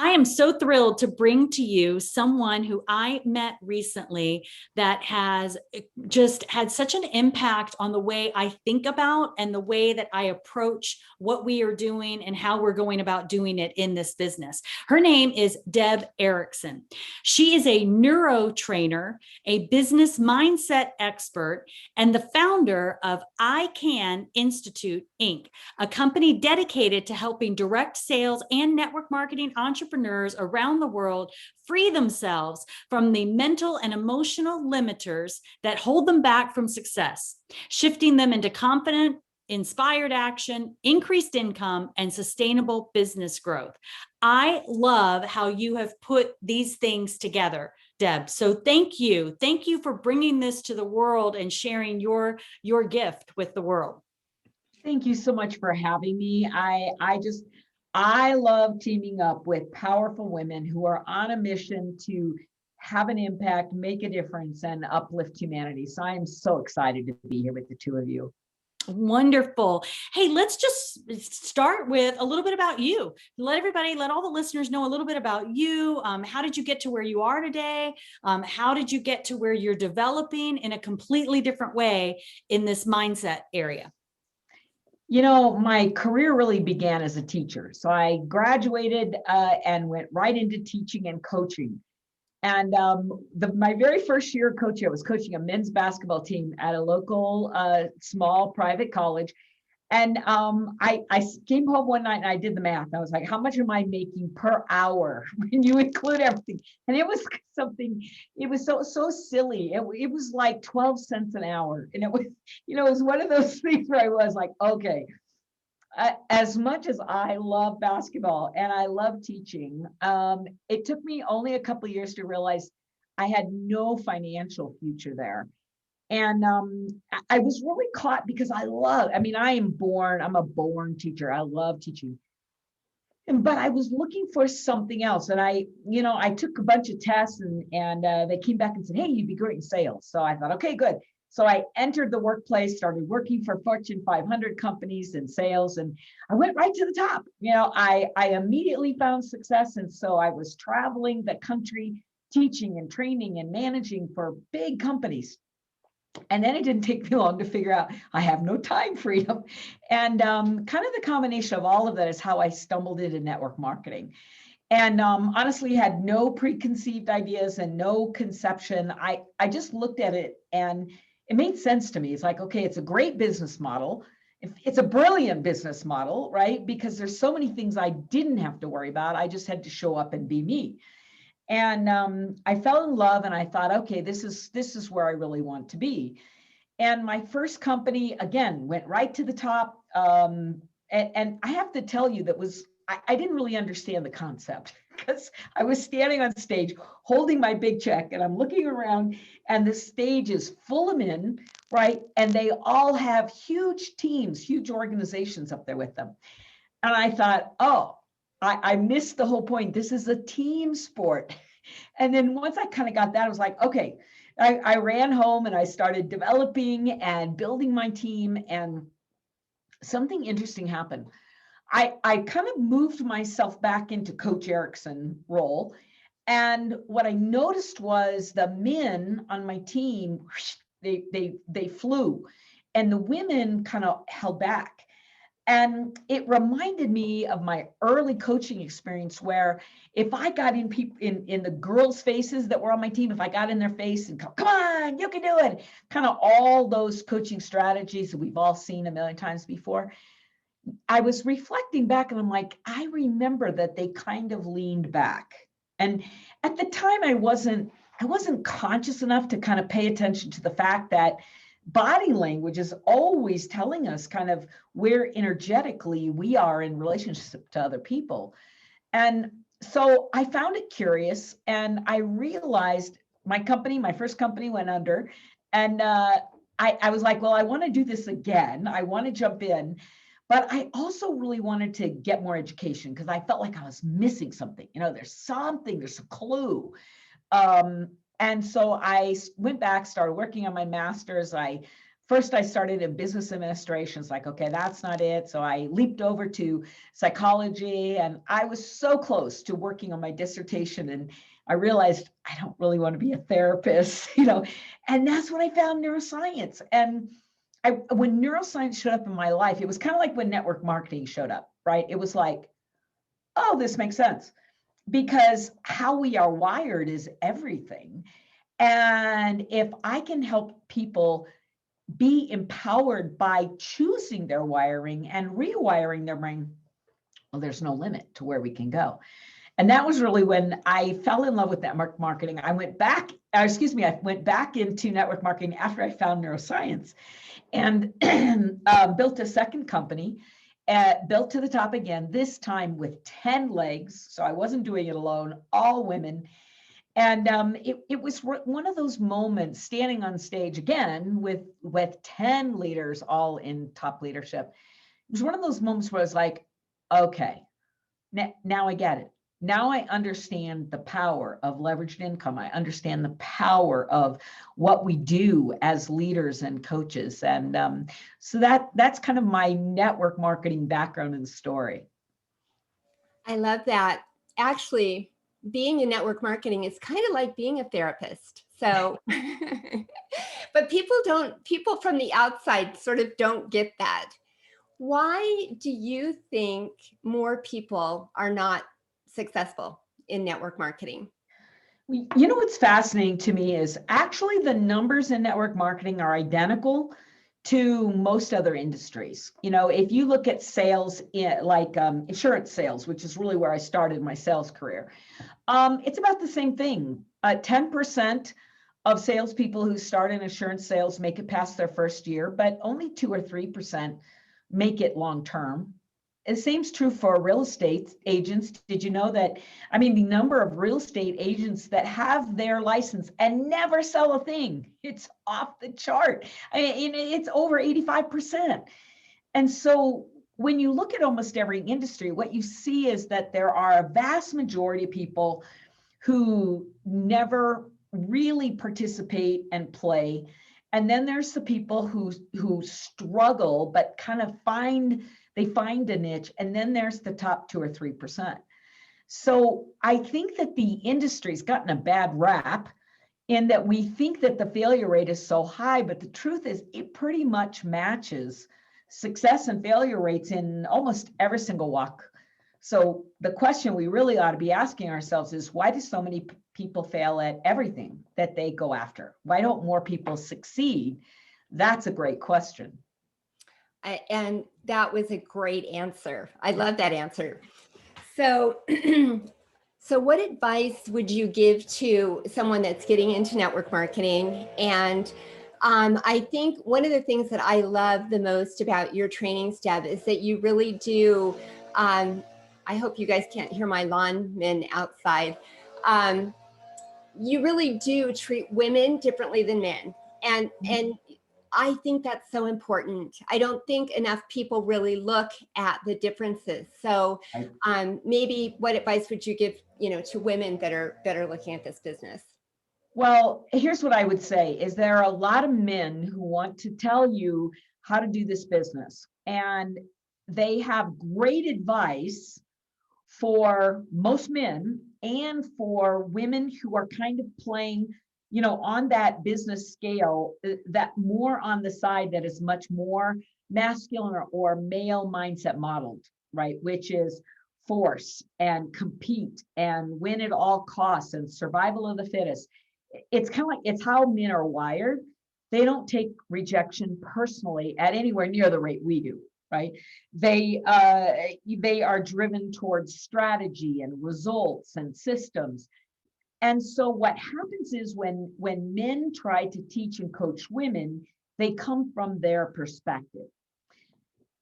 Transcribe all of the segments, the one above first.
I am so thrilled to bring to you someone who I met recently that has just had such an impact on the way I think about and the way that I approach what we are doing and how we're going about doing it in this business. Her name is Deb Erickson. She is a neuro trainer, a business mindset expert, and the founder of ICAN Institute Inc., a company dedicated to helping direct sales and network marketing entrepreneurs around the world free themselves from the mental and emotional limiters that hold them back from success, shifting them into confident, inspired action, increased income, and sustainable business growth. I love how you have put these things together, Deb. So thank you. Thank you for bringing this to the world and sharing your gift with the world. Thank you so much for having me. I love teaming up with powerful women who are on a mission to have an impact, make a difference, and uplift humanity. So I am so excited to be here with the two of you. Wonderful. Hey, let's just start with a little bit about you. Let all the listeners know a little bit about you. How did you get to where you are today? How did you get to where you're developing in a completely different way in this mindset area? You know, my career really began as a teacher. So I graduated and went right into teaching and coaching. And my very first year of coaching, I was coaching a men's basketball team at a local small private college. And I came home one night and I did the math. I was like, how much am I making per hour when you include everything? And it was something, it was so silly. It was like 12 cents an hour. And it was, it was one of those things where I was like, okay, as much as I love basketball and I love teaching, it took me only a couple of years to realize I had no financial future there. And I was really caught because I'm a born teacher. I love teaching. But I was looking for something else. And I took a bunch of tests and they came back and said, hey, you'd be great in sales. So I thought, okay, good. So I entered the workplace, started working for Fortune 500 companies in sales, and I went right to the top. I immediately found success. And so I was traveling the country, teaching and training and managing for big companies. And then it didn't take me long to figure out I have no time freedom. And kind of the combination of all of that is how I stumbled into network marketing. And honestly, had no preconceived ideas and no conception. I just looked at it and it made sense to me. It's like, okay, it's a great business model. It's a brilliant business model, right? Because there's so many things I didn't have to worry about. I just had to show up and be me. And I fell in love and I thought, okay, this is where I really want to be. And my first company, again, went right to the top. And I have to tell you, I didn't really understand the concept because I was standing on stage holding my big check and I'm looking around and the stage is full of men, right? And they all have huge teams, huge organizations up there with them. And I thought, oh, I missed the whole point. This is a team sport. And then once I kind of got that, I was like, okay, I ran home and I started developing and building my team. And something interesting happened. I kind of moved myself back into Coach Erickson role. And what I noticed was the men on my team, they flew and the women kind of held back. And it reminded me of my early coaching experience where if I got in the girls' faces that were on my team, if I got in their face and come on, you can do it, kind of all those coaching strategies that we've all seen a million times before, I was reflecting back and I'm like, I remember that they kind of leaned back. And at the time I wasn't conscious enough to kind of pay attention to the fact that body language is always telling us kind of where energetically we are in relationship to other people. And so I found it curious and I realized my first company went under and I was like, well, I want to do this again. I want to jump in, but I also really wanted to get more education because I felt like I was missing something. There's a clue. And so I went back, started working on my master's. I first I started in business administration. It's like, okay, that's not it. So I leaped over to psychology, and I was so close to working on my dissertation. And I realized I don't really want to be a therapist, and that's when I found neuroscience. And when neuroscience showed up in my life, it was kind of like when network marketing showed up, right? It was like, oh, this makes sense, because how we are wired is everything. And if I can help people be empowered by choosing their wiring and rewiring their brain, well, there's no limit to where we can go. And that was really when I fell in love with network marketing. I went back into network marketing after I found neuroscience, and built a second company, built to the top again, this time with 10 legs. So I wasn't doing it alone, all women. And it was one of those moments, standing on stage again with 10 leaders, all in top leadership. It was one of those moments where I was like, okay, now I get it. Now I understand the power of leveraged income. I understand the power of what we do as leaders and coaches. And so that's kind of my network marketing background and story. I love that. Actually, being in network marketing is kind of like being a therapist. So, but people from the outside sort of don't get that. Why do you think more people are not successful in network marketing? What's fascinating to me is actually the numbers in network marketing are identical to most other industries. If you look at sales, like insurance sales, which is really where I started my sales career, it's about the same thing. 10% of salespeople who start in insurance sales make it past their first year, but only 2 or 3% make it long term. The same's true for real estate agents. Did you know that? I mean, the number of real estate agents that have their license and never sell a thing, it's off the chart. I mean, it's over 85%. And so when you look at almost every industry, what you see is that there are a vast majority of people who never really participate and play. And then there's the people who struggle, but kind of find a niche. And then there's the top 2 or 3%. So I think that the industry's gotten a bad rap in that we think that the failure rate is so high, but the truth is it pretty much matches success and failure rates in almost every single walk. So the question we really ought to be asking ourselves is, why do so many people fail at everything that they go after? Why don't more people succeed? That's a great question. And that was a great answer. I love that answer. So, so what advice would you give to someone that's getting into network marketing? And I think one of the things that I love the most about your trainings, Deb, is that you really do, I hope you guys can't hear my lawnmen outside. You really do treat women differently than men. And I think that's so important. I don't think enough people really look at the differences. So maybe what advice would you give, to women that are looking at this business? Well, here's what I would say is there are a lot of men who want to tell you how to do this business, and they have great advice for most men and for women who are kind of playing, on that business scale, that more on the side that is much more masculine or male mindset modeled, right? Which is force and compete and win at all costs and survival of the fittest. It's kind of like, it's how men are wired. They don't take rejection personally at anywhere near the rate we do, right? They are driven towards strategy and results and systems. And so what happens is when men try to teach and coach women, they come from their perspective.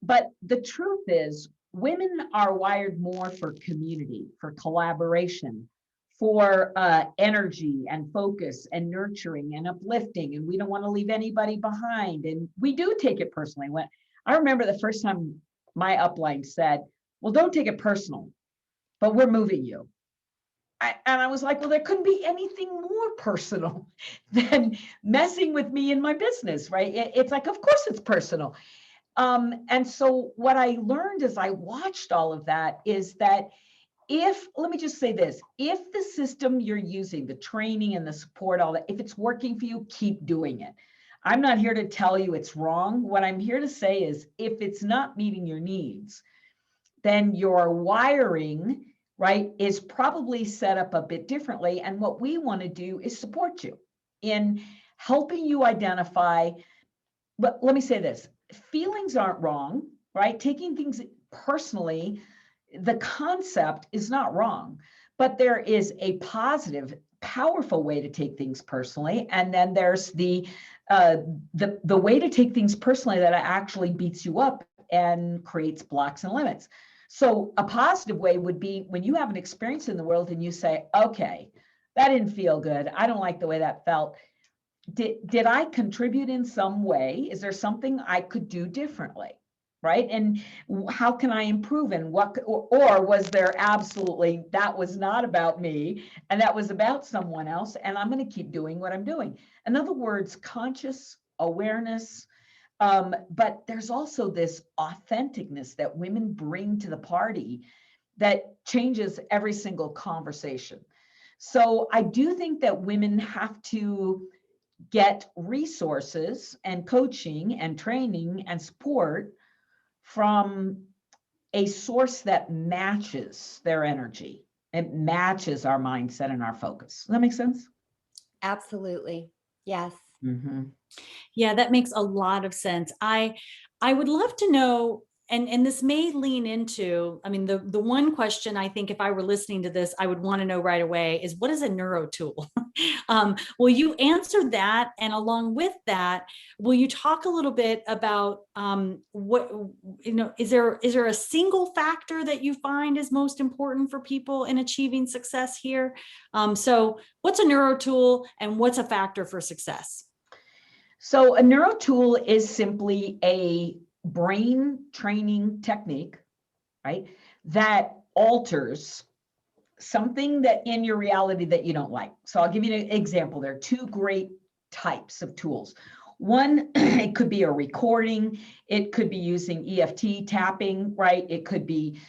But the truth is, women are wired more for community, for collaboration, for energy and focus and nurturing and uplifting. And we don't want to leave anybody behind. And we do take it personally. When I remember the first time my upline said, well, don't take it personal, but we're moving you. and I was like, well, there couldn't be anything more personal than messing with me in my business, right? It's like, of course it's personal. And so what I learned as I watched all of that is that let me just say this, if the system you're using, the training and the support, all that, if it's working for you, keep doing it. I'm not here to tell you it's wrong. What I'm here to say is if it's not meeting your needs, then your wiring, right, is probably set up a bit differently. And what we want to do is support you in helping you identify. But let me say this, feelings aren't wrong, right? Taking things personally, the concept is not wrong, but there is a positive, powerful way to take things personally. And then there's the way to take things personally that actually beats you up and creates blocks and limits. So a positive way would be when you have an experience in the world and you say, okay, that didn't feel good. I don't like the way that felt. Did I contribute in some way? Is there something I could do differently? Right? And how can I improve? And or was there absolutely, that was not about me and that was about someone else, and I'm going to keep doing what I'm doing. In other words, conscious awareness. But there's also this authenticness that women bring to the party that changes every single conversation. So I do think that women have to get resources and coaching and training and support from a source that matches their energy. It matches our mindset and our focus. Does that make sense? Absolutely. Yes. Mm-hmm. Yeah, that makes a lot of sense. I would love to know, and this may lean into, I mean, the one question I think if I were listening to this, I would want to know right away is, what is a neuro tool? Will you answer that? And along with that, will you talk a little bit about what, is there a single factor that you find is most important for people in achieving success here? So what's a neuro tool and what's a factor for success? So a neuro tool is simply a brain training technique, right, that alters something that in your reality that you don't like. So I'll give you an example. There are two great types of tools. One, it could be a recording. It could be using EFT tapping, right? It could be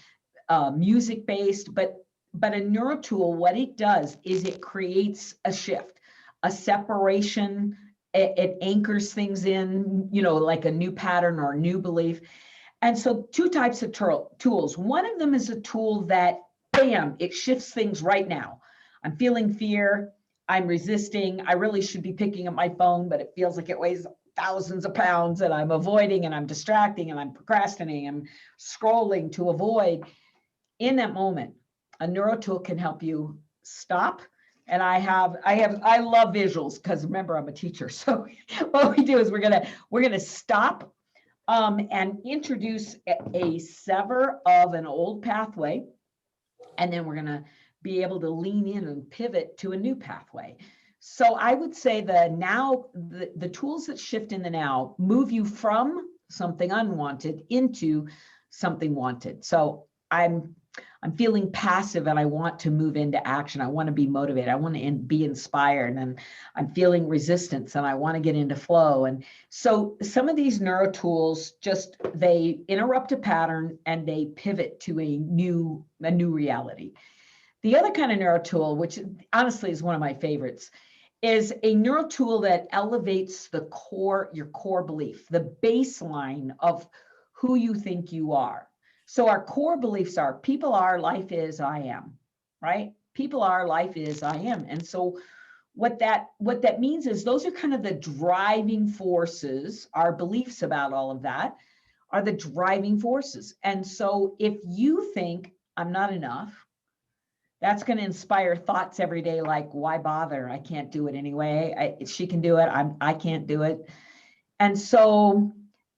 music-based, but a neuro tool, what it does is it creates a shift, a separation. It anchors things in, like a new pattern or a new belief. And so two types of tools. One of them is a tool that, bam, it shifts things right now. I'm feeling fear. I'm resisting. I really should be picking up my phone, but it feels like it weighs thousands of pounds, and I'm avoiding, and I'm distracting, and I'm procrastinating. I'm scrolling to avoid. In that moment, a neuro tool can help you stop. And I love visuals because remember, I'm a teacher. So what we do is we're gonna stop and introduce a sever of an old pathway, and then we're gonna be able to lean in and pivot to a new pathway. So I would say the tools that shift in the now move you from something unwanted into something wanted. So I'm feeling passive and I want to move into action. I want to be motivated. I want to be inspired, and I'm feeling resistance and I want to get into flow. And so some of these neuro tools they interrupt a pattern and they pivot to a new reality. The other kind of neuro tool, which honestly is one of my favorites, is a neuro tool that elevates your core belief, the baseline of who you think you are. So our core beliefs are people are, life is, I am, right? People are, life is, I am. And so what that means is those are kind of the driving forces. Our beliefs about all of that are the driving forces. And so if you think I'm not enough, that's going to inspire thoughts every day like, why bother? I can't do it anyway. She can do it. I can't do it. And so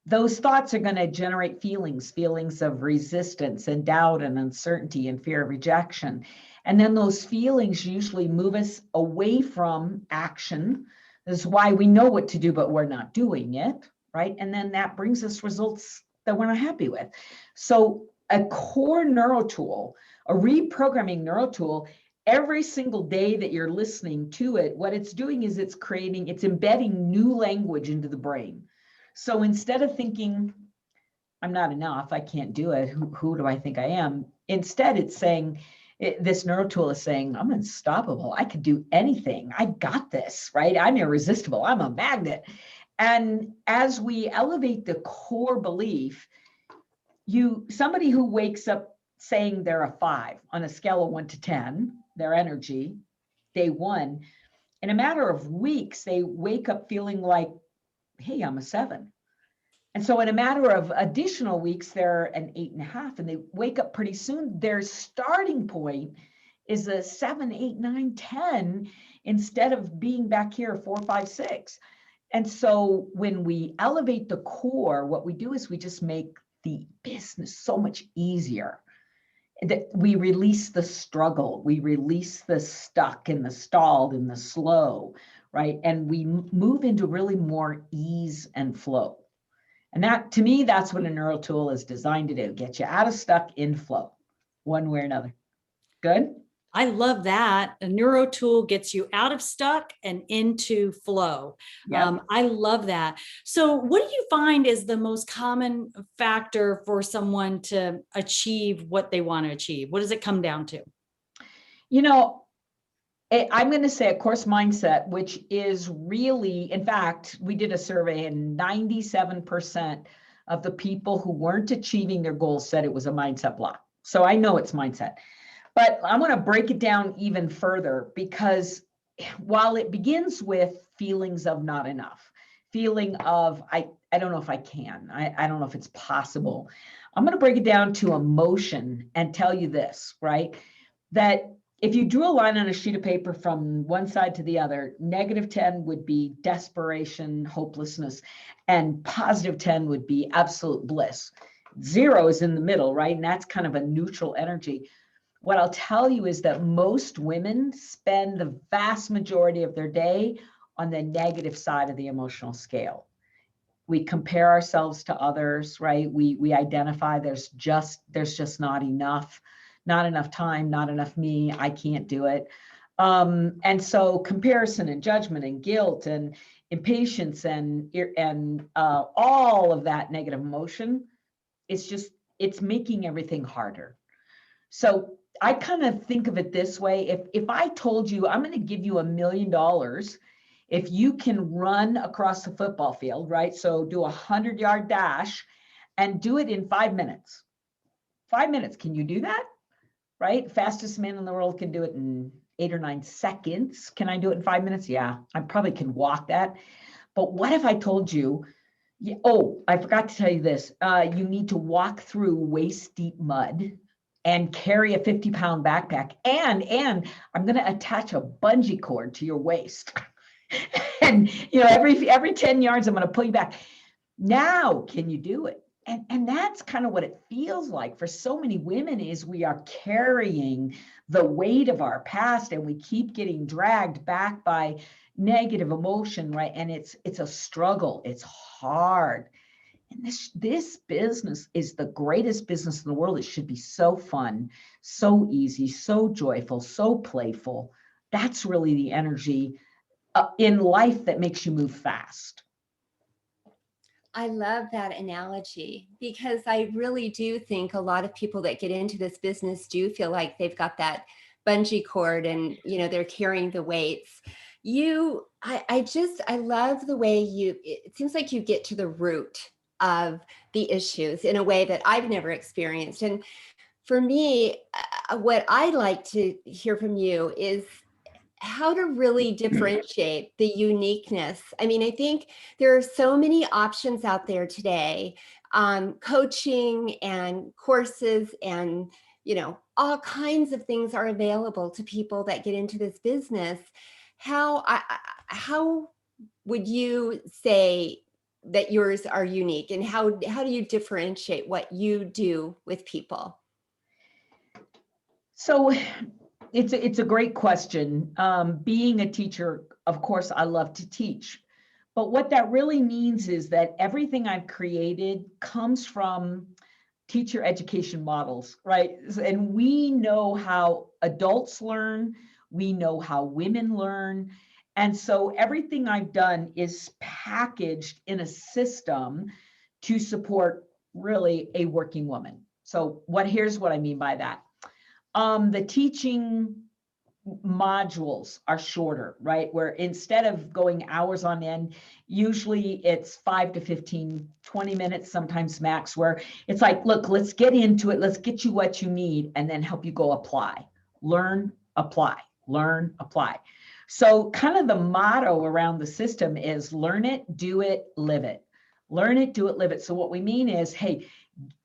those thoughts are going to generate feelings of resistance and doubt and uncertainty and fear of rejection. And then those feelings usually move us away from action. This is why we know what to do, but we're not doing it, right? And then that brings us results that we're not happy with. So a core neuro tool, a reprogramming neuro tool, every single day that you're listening to it, what it's doing is it's embedding new language into the brain. So instead of thinking, I'm not enough, I can't do it, who do I think I am? Instead, it's saying, this NeuroTool is saying, I'm unstoppable. I could do anything. I got this, right? I'm irresistible. I'm a magnet. And as we elevate the core belief, somebody who wakes up saying they're a 5 on a scale of 1 to 10, their energy, day 1, in a matter of weeks, they wake up feeling like, hey, I'm a 7. And so in a matter of additional weeks, they're an 8.5, and they wake up pretty soon. Their starting point is a 7, 8, 9, 10, instead of being back here 4, 5, 6. And so when we elevate the core, what we do is we just make the business so much easier. That we release the struggle, we release the stuck and the stalled and the slow, right? And we move into really more ease and flow. And that, to me, that's what a NeuroTool is designed to do, get you out of stuck, in flow, one way or another. Good? I love that. A NeuroTool gets you out of stuck and into flow. Yep. I love that. So what do you find is the most common factor for someone to achieve what they want to achieve? What does it come down to? You know, I'm going to say a course mindset, which is really, in fact, we did a survey and 97% of the people who weren't achieving their goals said it was a mindset block. So I know it's mindset. But I want to break it down even further, because while it begins with feelings of not enough, feeling of, I don't know if I can, I don't know if it's possible. I'm going to break it down to emotion and tell you this, right? That if you drew a line on a sheet of paper from one side to the other, -10 would be desperation, hopelessness, and +10 would be absolute bliss. 0 is in the middle, right? And that's kind of a neutral energy. What I'll tell you is that most women spend the vast majority of their day on the negative side of the emotional scale. We compare ourselves to others, right? We identify there's just not enough time, not enough me, I can't do it. And so comparison and judgment and guilt and impatience and all of that negative emotion, it's making everything harder. So I kind of think of it this way. If I told you, I'm going to give you $1 million if you can run across the football field, right? So do a 100-yard dash and do it in 5 minutes. 5 minutes, can you do that? Right? Fastest man in the world can do it in 8 or 9 seconds. Can I do it in 5 minutes? Yeah, I probably can walk that. But what if I told you, oh, I forgot to tell you this. You need to walk through waist-deep mud and carry a 50-pound backpack. And I'm going to attach a bungee cord to your waist. And, every 10 yards, I'm going to pull you back. Now, can you do it? And that's kind of what it feels like for so many women, is we are carrying the weight of our past and we keep getting dragged back by negative emotion, right? And it's a struggle. It's hard. And this business is the greatest business in the world. It should be so fun, so easy, so joyful, so playful. That's really the energy in life that makes you move fast. I love that analogy, because I really do think a lot of people that get into this business do feel like they've got that bungee cord and, they're carrying the weights. I love the way it seems like you get to the root of the issues in a way that I've never experienced. And for me, what I'd like to hear from you is how to really differentiate the uniqueness. I mean, I think there are so many options out there today, coaching and courses and, all kinds of things are available to people that get into this business. How would you say that yours are unique, and how do you differentiate what you do with people? So it's a great question. Being a teacher, of course, I love to teach. But what that really means is that everything I've created comes from teacher education models, right? And we know how adults learn, we know how women learn. And so everything I've done is packaged in a system to support really a working woman. So here's what I mean by that. The teaching modules are shorter, right? Where instead of going hours on end, usually it's 5 to 15, 20 minutes, sometimes max, where it's like, look, let's get into it. Let's get you what you need and then help you go apply, learn, apply, learn, apply. So kind of the motto around the system is learn it, do it, live it. Learn it, do it, live it. So what we mean is, hey,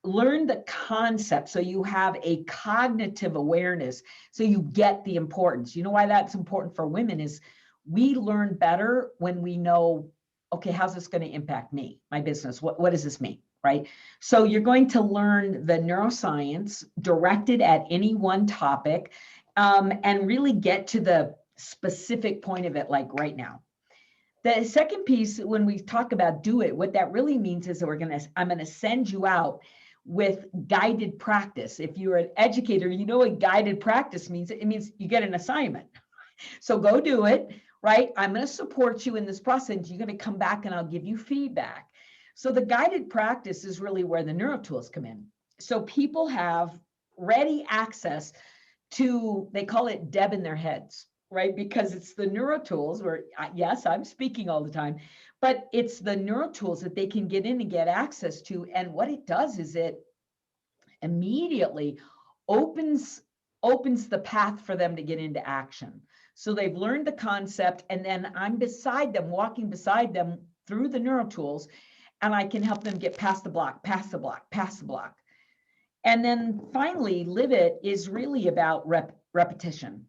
learn the concept so you have a cognitive awareness, so you get the importance. You know why that's important for women is we learn better when we know, okay, how's this going to impact me, my business? What does this mean, right? So you're going to learn the neuroscience directed at any one topic, and really get to the specific point of it, like right now. The second piece, when we talk about do it, what that really means is that I'm going to send you out with guided practice. If you're an educator, you know what guided practice means. It means you get an assignment. So go do it, right? I'm going to support you in this process. You're going to come back and I'll give you feedback. So the guided practice is really where the NeuroTools come in. So people have ready access to, they call it Deb in their heads, right? Because it's the NeuroTools where, yes, I'm speaking all the time, but it's the NeuroTools that they can get in and get access to. And what it does is it immediately opens the path for them to get into action. So they've learned the concept, and then I'm beside them, walking beside them through the NeuroTools, and I can help them get past the block, past the block, past the block. And then finally, live it is really about repetition.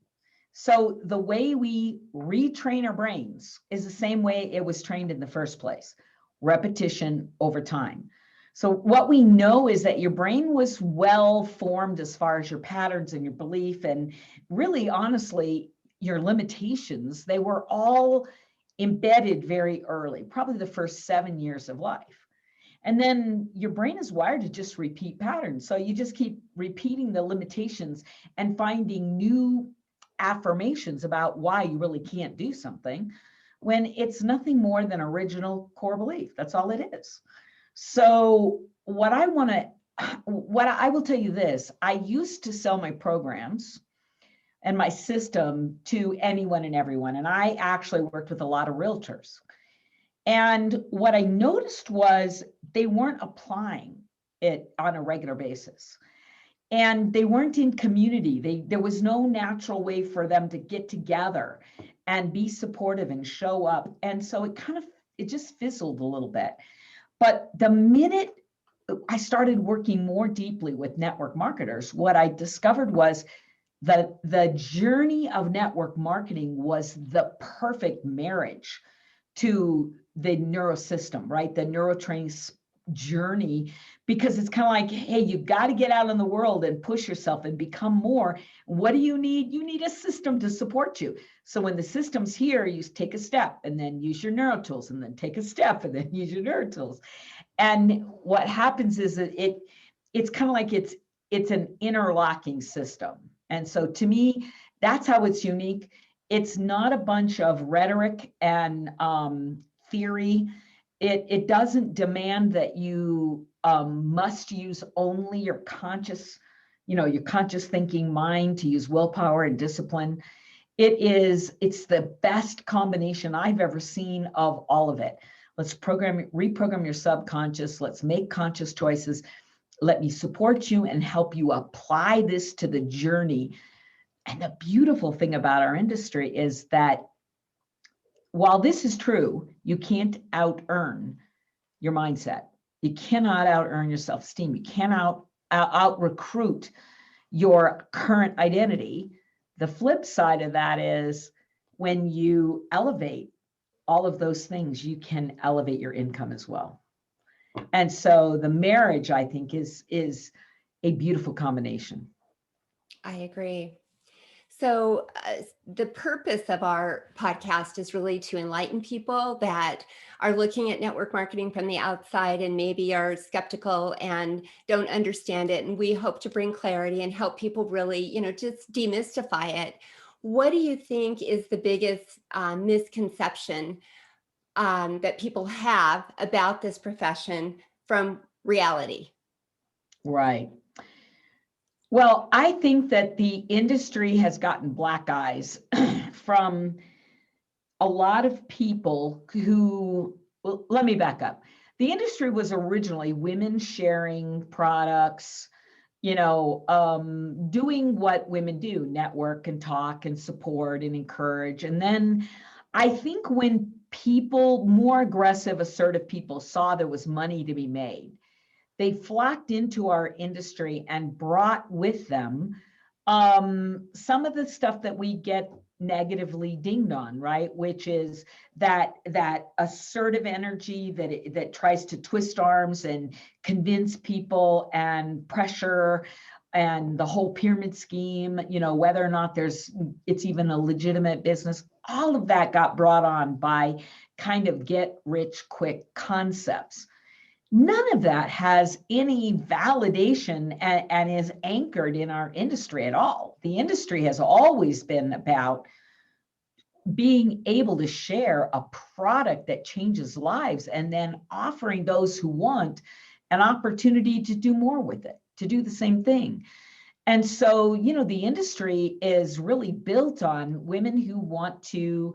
So the way we retrain our brains is the same way it was trained in the first place, repetition over time. So what we know is that your brain was well formed as far as your patterns and your belief, and really, honestly, your limitations, they were all embedded very early, probably the first 7 years of life. And then your brain is wired to just repeat patterns. So you just keep repeating the limitations and finding new affirmations about why you really can't do something when it's nothing more than original core belief. That's all it is. So what I will tell you this, I used to sell my programs and my system to anyone and everyone. And I actually worked with a lot of realtors. And what I noticed was they weren't applying it on a regular basis. And they weren't in community. There was no natural way for them to get together and be supportive and show up. And so it just fizzled a little bit. But the minute I started working more deeply with network marketers, what I discovered was that the journey of network marketing was the perfect marriage to the neurosystem, right? The neurotraining journey, because it's kind of like, hey, you've got to get out in the world and push yourself and become more. What do you need? You need a system to support you. So when the system's here, you take a step and then use your NeuroTools, and then take a step and then use your NeuroTools. And what happens is that it's kind of like it's an interlocking system. And so to me, that's how it's unique. It's not a bunch of rhetoric and theory. It doesn't demand that you must use only your conscious thinking mind to use willpower and discipline. It's the best combination I've ever seen of all of it. Let's reprogram your subconscious. Let's make conscious choices. Let me support you and help you apply this to the journey. And the beautiful thing about our industry is that while this is true, you can't out-earn your mindset. You cannot out-earn your self-esteem. You cannot out-recruit your current identity. The flip side of that is when you elevate all of those things, you can elevate your income as well. And so the marriage, I think, is a beautiful combination. I agree. So the purpose of our podcast is really to enlighten people that are looking at network marketing from the outside and maybe are skeptical and don't understand it. And we hope to bring clarity and help people really, just demystify it. What do you think is the biggest misconception that people have about this profession from reality? Right. Well, I think that the industry has gotten black eyes from a lot of people who, well, let me back up. The industry was originally women sharing products, doing what women do, network and talk and support and encourage. And then I think when more aggressive, assertive people saw there was money to be made, they flocked into our industry and brought with them some of the stuff that we get negatively dinged on, right? Which is that assertive energy that tries to twist arms and convince people and pressure, and the whole pyramid scheme, whether or not it's even a legitimate business. All of that got brought on by kind of get rich quick concepts. None of that has any validation and is anchored in our industry at all. The industry has always been about being able to share a product that changes lives and then offering those who want an opportunity to do more with it, to do the same thing. And so, the industry is really built on women who want to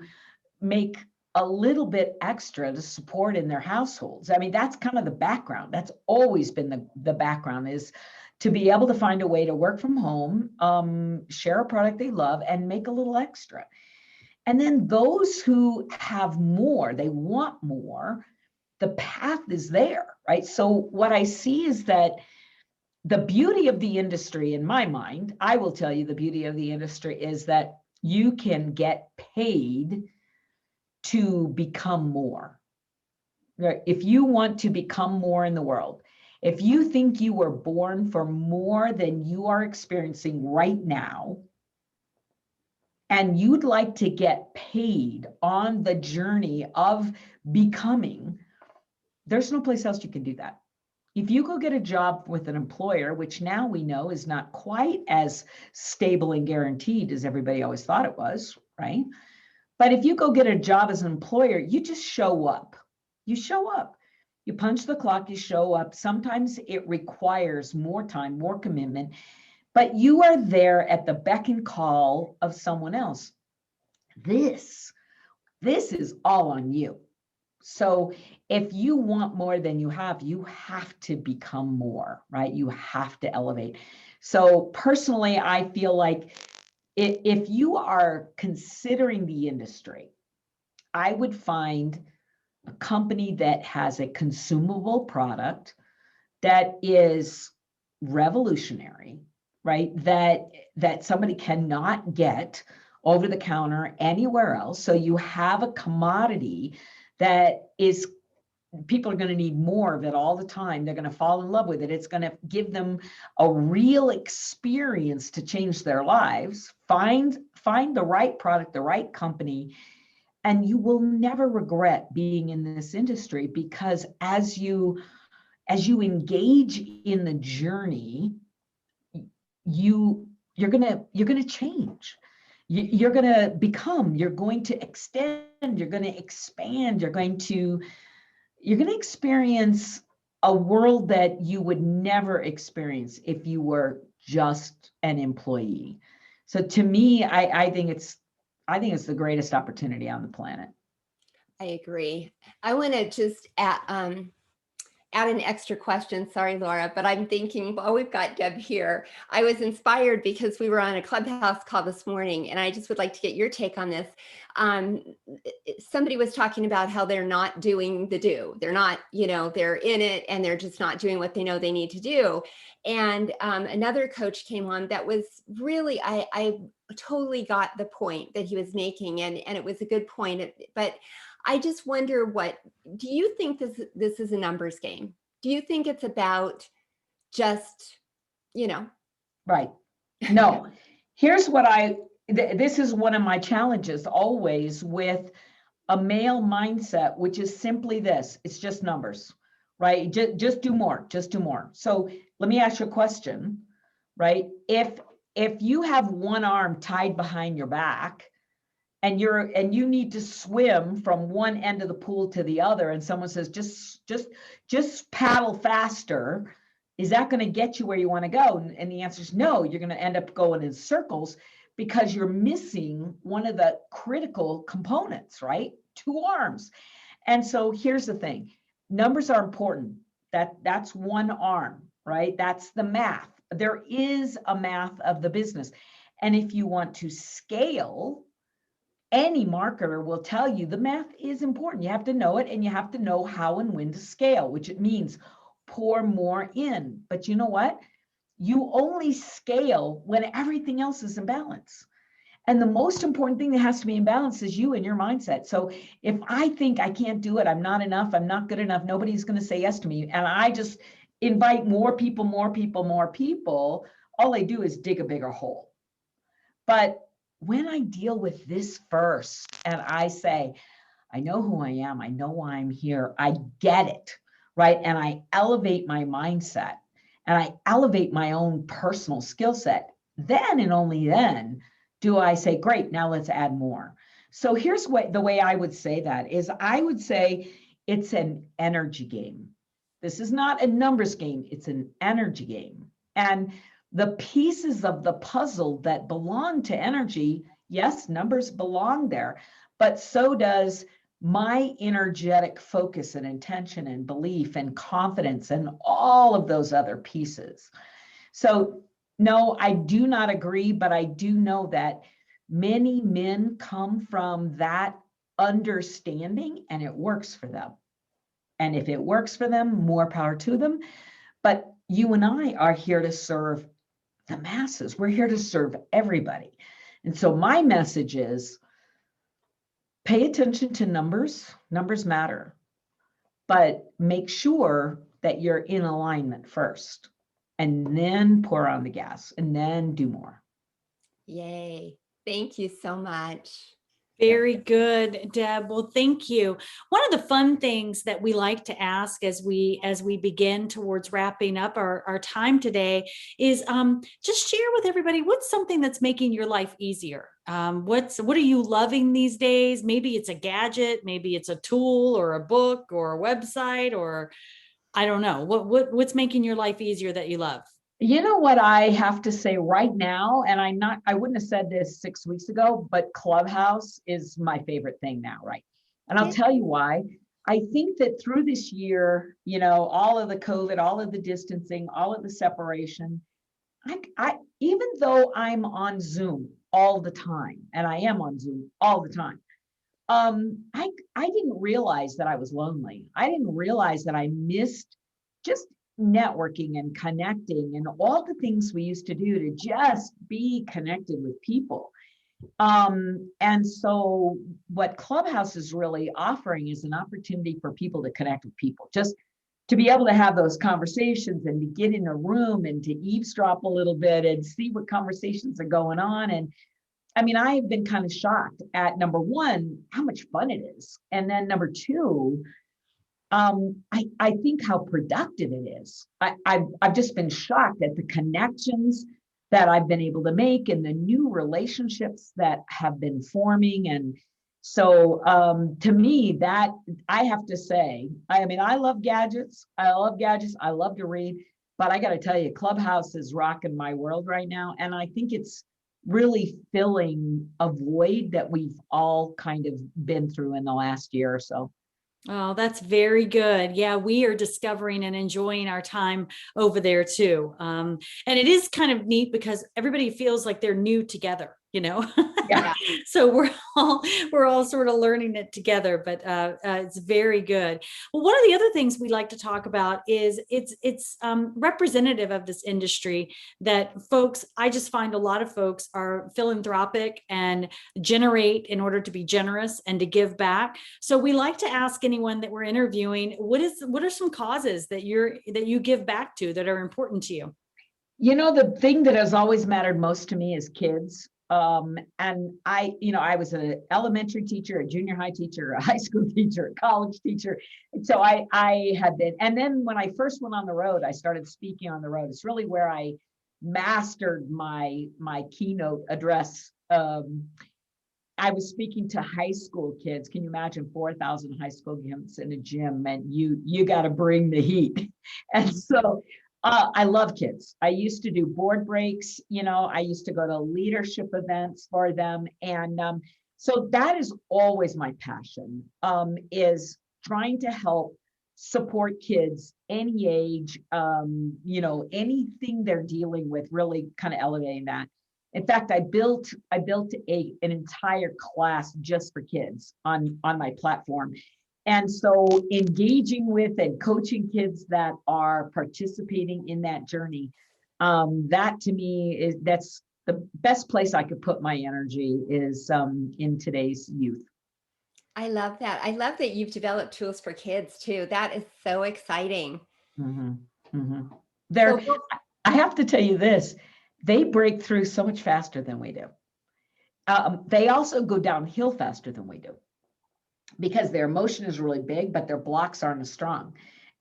make a little bit extra to support in their households. I mean, that's kind of the background. That's always been the background, is to be able to find a way to work from home, share a product they love, and make a little extra. And then those who have more, they want more, the path is there, right? So what I see is that the beauty of the industry, in my mind, I will tell you the beauty of the industry is that you can get paid to become more. If you want to become more in the world, if you think you were born for more than you are experiencing right now, and you'd like to get paid on the journey of becoming, there's no place else you can do that. If you go get a job with an employer, which now we know is not quite as stable and guaranteed as everybody always thought it was, right? But if you go get a job as an employer, you just show up. You show up. You punch the clock, you show up. Sometimes it requires more time, more commitment, but you are there at the beck and call of someone else. This is all on you. So if you want more than you have to become more, right? You have to elevate. So personally, I feel like if you are considering the industry, I would find a company that has a consumable product that is revolutionary, right? That somebody cannot get over the counter anywhere else. So you have a commodity that is, people are going to need more of it all the time. They're going to fall in love with it. It's going to give them a real experience to change their lives. Find the right product, the right company, and you will never regret being in this industry, because as you engage in the journey, you're going to change. You're going to become, you're going to extend, you're going to expand, you're going to experience a world that you would never experience if you were just an employee. So to me, I think it's the greatest opportunity on the planet. I agree. I want to just add an extra question. Sorry, Laura, but I'm thinking, well, we've got Deb here. I was inspired because we were on a Clubhouse call this morning, and I just would like to get your take on this. Somebody was talking about how they're not doing the do. They're not, they're in it and they're just not doing what they know they need to do. And another coach came on that was really, I totally got the point that he was making, and it was a good point, but I just wonder, do you think this is a numbers game? Do you think it's about just, Right. No, here's what I this is one of my challenges always with a male mindset, which is simply this: it's just numbers, right? Just do more, just do more. So let me ask you a question, right? If you have one arm tied behind your back and you need to swim from one end of the pool to the other, and someone says, just paddle faster, is that going to get you where you want to go? And the answer is no. You're going to end up going in circles because you're missing one of the critical components, right? Two arms. And so here's the thing: numbers are important. That's one arm, right? That's the math. There is a math of the business. And if you want to scale, any marketer will tell you the math is important. You have to know it, and you have to know how and when to scale, which it means pour more in. But you know what? You only scale when everything else is in balance. And the most important thing that has to be in balance is you and your mindset. So if I think I can't do it, I'm not enough, I'm not good enough, nobody's going to say yes to me, and I just invite more people, all I do is dig a bigger hole. But when I deal with this first and I say, I know who I am, I know why I'm here, I get it, right? And I elevate my mindset and I elevate my own personal skill set, then and only then do I say, great, now let's add more. So here's the way I would say that is, I would say it's an energy game. This is not a numbers game, it's an energy game. And the pieces of the puzzle that belong to energy, yes, numbers belong there, but so does my energetic focus and intention and belief and confidence and all of those other pieces. So no, I do not agree, but I do know that many men come from that understanding and it works for them. And if it works for them, more power to them. But you and I are here to serve the masses. We're here to serve everybody. And so my message is, pay attention to numbers. Numbers matter, but make sure that you're in alignment first, and then pour on the gas, and then do more. Yay. Thank you so much. Very good, Deb. Well, thank you. One of the fun things that we like to ask as we begin towards wrapping up our time today is just share with everybody, what's something that's making your life easier? What are you loving these days? Maybe it's a gadget, maybe it's a tool or a book or a website, or I don't know. What's making your life easier that you love? You know what I have to say right now, and I wouldn't have said this 6 weeks ago, but Clubhouse is my favorite thing now, right? And I'll tell you why. I think that through this year, all of the COVID, all of the distancing, all of the separation, I even though I'm on Zoom all the time, and I am on Zoom all the time, I didn't realize that I was lonely. I didn't realize that I missed just networking and connecting and all the things we used to do to just be connected with people. And so what Clubhouse is really offering is an opportunity for people to connect with people, just to be able to have those conversations and to get in a room and to eavesdrop a little bit and see what conversations are going on. And I mean, I've been kind of shocked at, number one, how much fun it is. And then number two, I think how productive it is. I've just been shocked at the connections that I've been able to make and the new relationships that have been forming. And so to me, that I have to say, I mean, I love gadgets. I love to read, but I got to tell you, Clubhouse is rocking my world right now. And I think it's really filling a void that we've all kind of been through in the last year or so. Oh, that's very good. Yeah, we are discovering and enjoying our time over there too. And it is kind of neat because everybody feels like they're new together, Yeah. So we're all sort of learning it together, but it's very good. Well, one of the other things we like to talk about is it's representative of this industry that I just find a lot of folks are philanthropic and generate in order to be generous and to give back. So we like to ask anyone that we're interviewing, what are some causes that you give back to that are important to you? The thing that has always mattered most to me is kids. And I was an elementary teacher, a junior high teacher, a high school teacher, a college teacher. And so I had been, and then when I first went on the road, I started speaking on the road. It's really where I mastered my keynote address. I was speaking to high school kids. Can you imagine 4,000 high school kids in a gym? And you got to bring the heat. And so I love kids. I used to do board breaks. I used to go to leadership events for them. And so that is always my passion, is trying to help support kids any age, anything they're dealing with, really kind of elevating that. In fact, I built an entire class just for kids on my platform. And so engaging with and coaching kids that are participating in that journey, that to me that's the best place I could put my energy is in today's youth. I love that. I love that you've developed tools for kids too. That is so exciting. Mm-hmm. Mm-hmm. I have to tell you this, they break through so much faster than we do. They also go downhill faster than we do because their emotion is really big, but their blocks aren't as strong.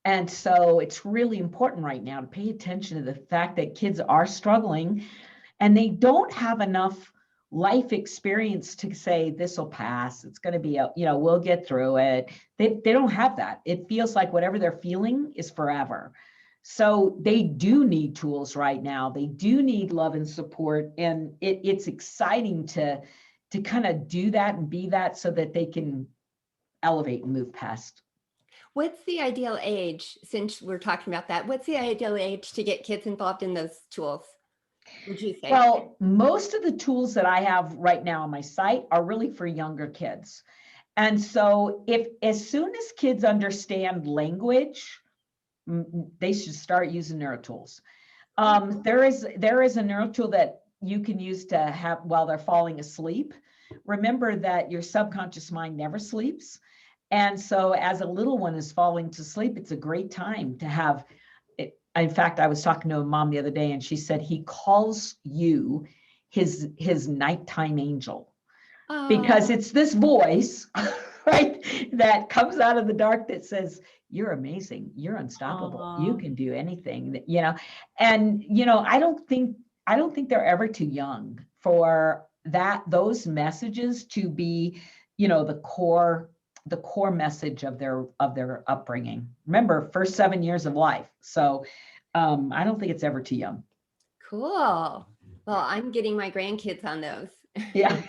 And so it's really important right now to pay attention to the fact that kids are struggling and they don't have enough life experience to say, this will pass. It's going to be, we'll get through it. They don't have that. It feels like whatever they're feeling is forever. So they do need tools right now. They do need love and support. And it's exciting to kind of do that and be that so that they can elevate and move past. What's the ideal age, since we're talking about that, what's the ideal age to get kids involved in those tools, would you say? Well, most of the tools that I have right now on my site are really for younger kids. And so as soon as kids understand language, they should start using NeuroTools. There is a neuro tool that you can use to have while they're falling asleep. Remember that your subconscious mind never sleeps. And so as a little one is falling to sleep, it's a great time to have it. In fact, I was talking to a mom the other day and she said he calls you his nighttime angel. Because it's this voice, right, that comes out of the dark that says, you're amazing, you're unstoppable, you can do anything, and I don't think they're ever too young for those messages to be, the core message of their upbringing. Remember, first 7 years of life. So I don't think it's ever too young. Cool. Well, I'm getting my grandkids on those. Yeah.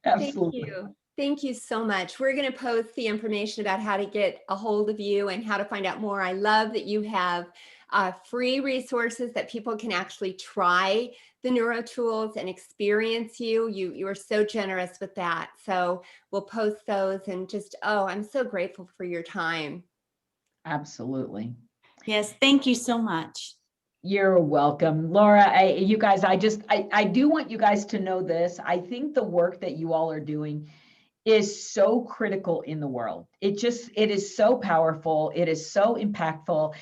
Absolutely. Thank you so much. We're going to post the information about how to get a hold of you and how to find out more. I love that you have free resources that people can actually try the NeuroTools and experience you. You are so generous with that. So we'll post those and just, I'm so grateful for your time. Absolutely. Yes. Thank you so much. You're welcome, Laura. You guys, I do want you guys to know this. I think the work that you all are doing is so critical in the world. It is so powerful. It is so impactful.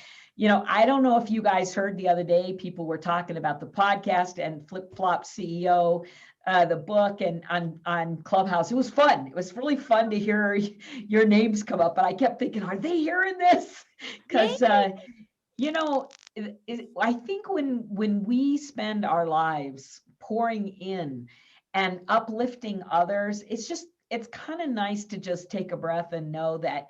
I don't know if you guys heard the other day, people were talking about the podcast and Flip Flop CEO, the book, and on Clubhouse. It was fun. It was really fun to hear your names come up. But I kept thinking, are they hearing this? Because I think when we spend our lives pouring in and uplifting others, it's kind of nice to just take a breath and know that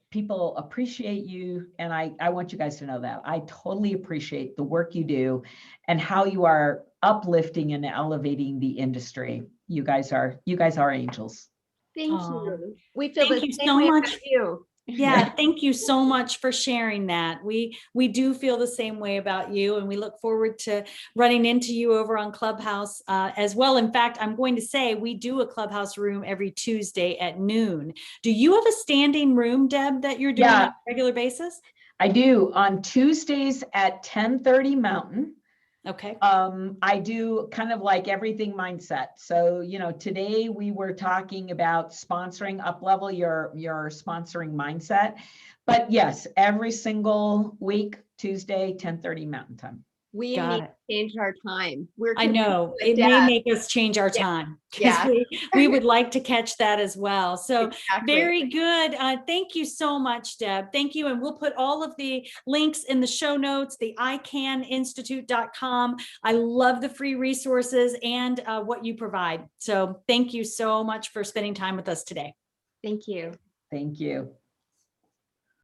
people appreciate you. And I want you guys to know that I totally appreciate the work you do and how you are uplifting and elevating the industry. You guys are angels. Thank you. We feel Thank the you same so way much. about you. Yeah, thank you so much for sharing that. We do feel the same way about you, and we look forward to running into you over on Clubhouse as well. In fact, I'm going to say we do a Clubhouse room every Tuesday at noon. Do you have a standing room, Deb, that you're doing on a regular basis? I do on Tuesdays at 10:30 Mountain. Okay. I do kind of like everything mindset. So, today we were talking about sponsoring up-level your sponsoring mindset. But yes, every single week, Tuesday, 10:30 Mountain Time. We Got need it. to change our time. We're I know confused it with may Deb. make us change our Yeah. time because Yeah. we would like to catch that as well. So Exactly. very good. Thank you so much, Deb. Thank you. And we'll put all of the links in the show notes, the ICANinstitute.com. I love the free resources and what you provide. So thank you so much for spending time with us today. Thank you. Thank you.